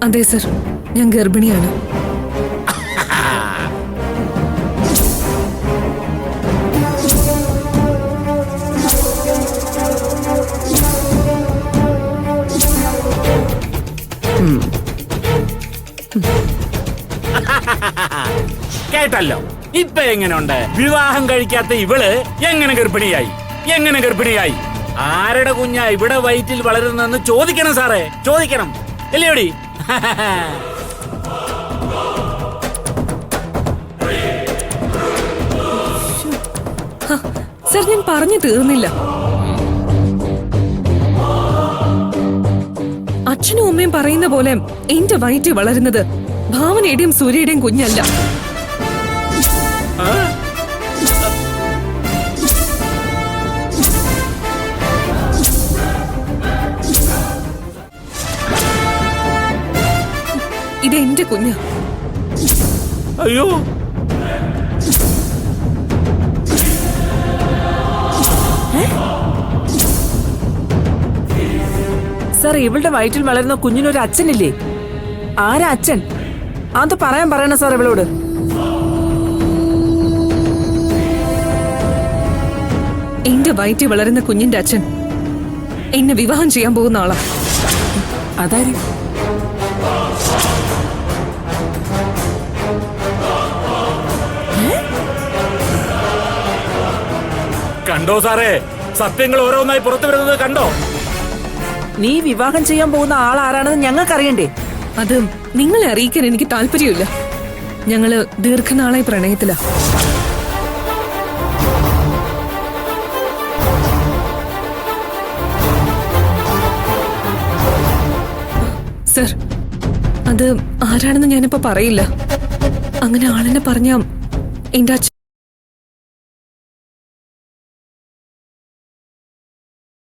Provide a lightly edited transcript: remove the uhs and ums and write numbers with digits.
അതെ സർ, ഞാൻ ഗർഭിണിയാണ്. കേട്ടല്ലോ, ഇപ്പൊ എങ്ങനെയുണ്ട്? വിവാഹം കഴിക്കാത്ത ഇവള് എങ്ങനെ ഗർഭിണിയായി? ആരുടെ കുഞ്ഞാ ഇവിടെ വയറ്റിൽ വളരുന്നെന്ന് ചോദിക്കണം സാറേ, ചോദിക്കണം. അല്ലയോടി? സർ, ഞാൻ പറഞ്ഞു തീർന്നില്ല. അച്ഛനും അമ്മയും പറയുന്ന പോലെ എന്റെ വയറ്റിൽ വളരുന്നത് ഭാവനയുടെയും സൂര്യയുടെയും കുഞ്ഞല്ല. ഇത് എന്റെ കുഞ്ഞ. അയ്യോ, സാർ, ഇവളുടെ വയറ്റിൽ വളരുന്ന കുഞ്ഞിനൊരു അച്ഛനില്ലേ? ആരാ അച്ഛൻ? അത് പറയണം സാർ ഇവളോട്. എന്റെ വയറ്റിൽ വളരുന്ന കുഞ്ഞിന്റെ അച്ഛൻ എന്നെ വിവാഹം ചെയ്യാൻ പോകുന്ന ആളാ. അതാര്? കണ്ടോ സാറേ, സത്യങ്ങൾ ഓരോന്നായി പുറത്തു വരുന്നത് കണ്ടോ? നീ വിവാഹം ചെയ്യാൻ പോകുന്ന ആൾ ആരാണെന്ന് ഞങ്ങൾക്കറിയണ്ടേ? അത് നിങ്ങളെ അറിയിക്കാൻ എനിക്ക് താല്പര്യമില്ല. ഞങ്ങള് ദീർഘനാളായി പ്രണയത്തിലാ. സർ, അത് ആരാണെന്ന് ഞാനിപ്പോ പറയില്ല. അങ്ങനെ ആളെന്നെ പറഞ്ഞ എന്റെ അച്ഛൻ